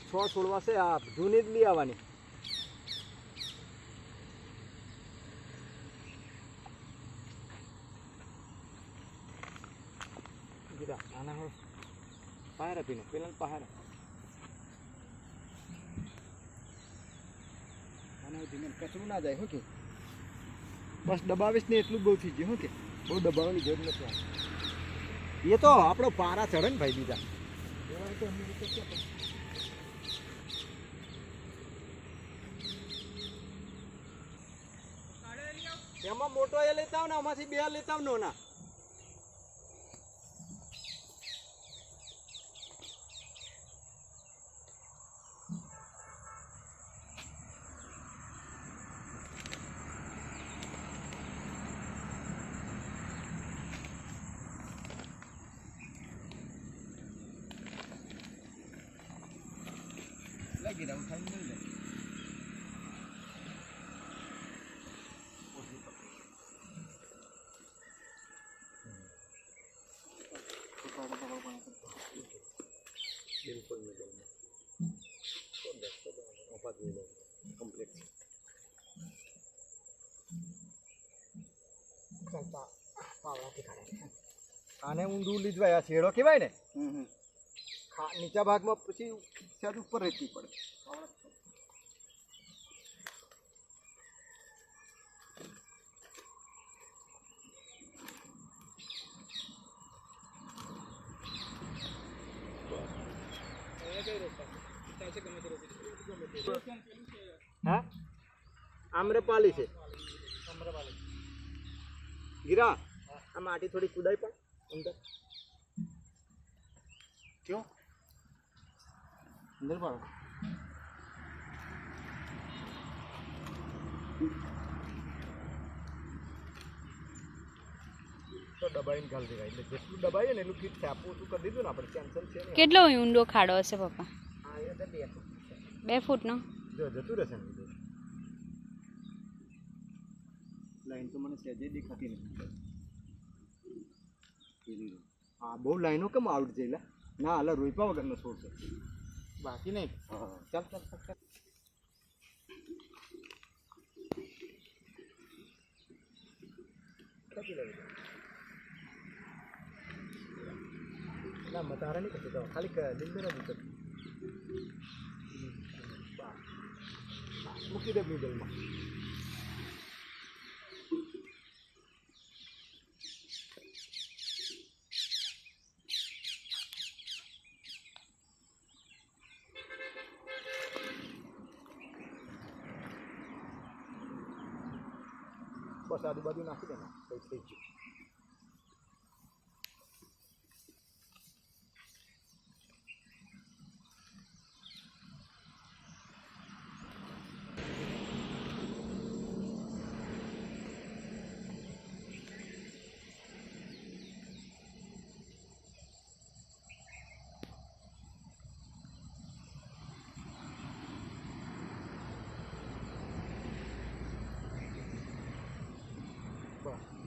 છ છોડવા છે આ જૂની જ લઈ આવવાની. આના હવે પહાડ પીને પેલા પહાડ આના ધીમે કચરું ના જાય. શું કે બસ દબાવીશ ને એટલું જ બહુ થઈ ગયું. શું કે બહુ દબાવવાની જરૂર નથી. એ તો આપણો પારા ચડે ને ભાઈ બીજા એમાં મોટો એ લેતા આવ ને આમાંથી બે લેતા આવ નાના. lagi dah usaha ni le. Bilikul ni dong. Opat ni dong. Komplit. ચાલતા પાવડાથી કાઢે. આને ઊંડું લીધવાય આ શેડો કહેવાય ને. નીચા ભાગમાં પછી સહેજ ઉપર રહેતી પડે. હા આમ્રપાલી છે. ગીરા આ માટી થોડી કુદાઈ પણ અંદર ક્યો અંદર પાડો તો દબાઈને ઘાલ દેવાય. એટલે જેટલું દબાઈએ ને એટલું ફીટ છે. આપું ઓછું કરી દીધું ને આપણે કેન્સલ છે ને. કેટલો ઊંડો ખાડો હશે પપ્પા? હા એ તો 2 ફૂટ. 2 ફૂટનો જો જતું રહેશે ને લાઈન તો મને સહેજે દેખાતી નથી. હા બહુ લાઈનો કેમ આઉટ જઈલા ના હાલ રોઈપા વગરનો છોડ છે બાકી નહીં. હા ચાલ ચાલ ચાલ ના મતારા નહીં કરતી ખાલી લીંબુના જ કરતી. મૂકી દે મિડલમાં. બસ આજુબાજુ નાખી દે ને કંઈ થઈ ગયું.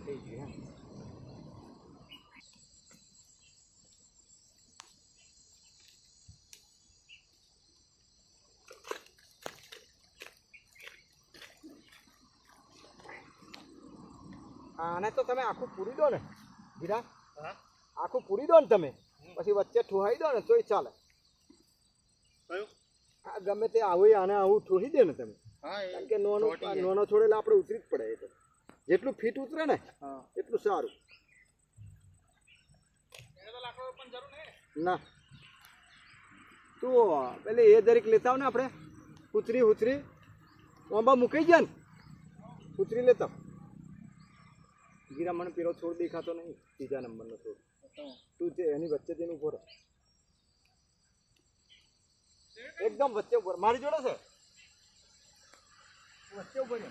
થઈ ગયું. આને તો તમે આખું પૂરી દો ને ગીરા. આખું પૂરી દો ને તમે પછી વચ્ચે ઠોહાઈ દો ને તોય ચાલે. હા ગમે તે આવું આને આવું ઠોહી દે ને તમે. કારણ કે નાનો છોડેલા આપણે ઉતરી જ પડે. એ તો જેટલું ફીટ ઉતરે ને એટલું સારું. ના તું પેલી એ દરેક લેતા આવ ને આપણે ઉતરી ઓંબા મૂકી જાય ને ઉતરી લેતા. ગીરા મને પેલો છોડ દેખાતો નહીં. 3જા નંબરનો છોડ તું એની વચ્ચે તેનું ઉભો રહે. એકદમ વચ્ચે ઉભો મારી જોડે છે. વચ્ચે ઉભો રહે.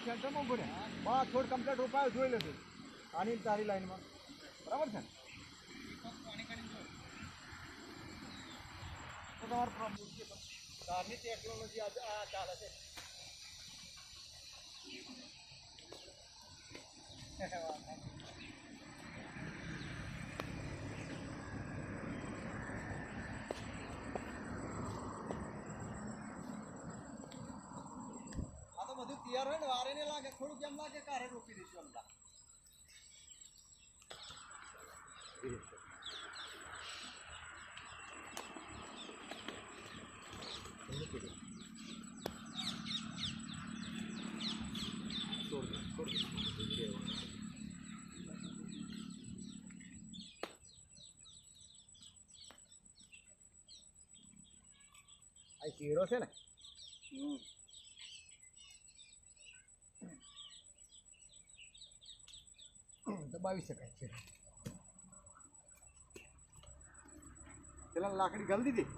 સેન્ટરમાં ઉભો રહે. હા છોડ કમ્પ્લીટ રોપાયો જોઈ લેજો આની તારી લાઈનમાં. બરાબર છે ને તો તમારો પ્રોબ્લેમ છે. તારની ટેકનોલોજી આ ચાલે છે. તૈયાર હોય ને વારે ને લાગે થોડુંક એમ લાગે કારે રોકી દઈશું અમદા આ શેરો છે ને દબાવી શકાય છે પેલા લાકડી ગાલી દીધી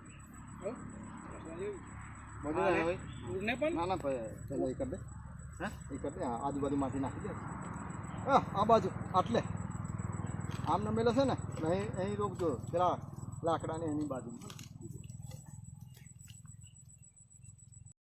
ના ના પેલા એ કરી દે એ કરી દે આજુબાજુમાંથી નાખી દે આ બાજુ આટલે આમને મેલે છે ને અહીં રોકજો પેલા લાકડાને એની બાજુ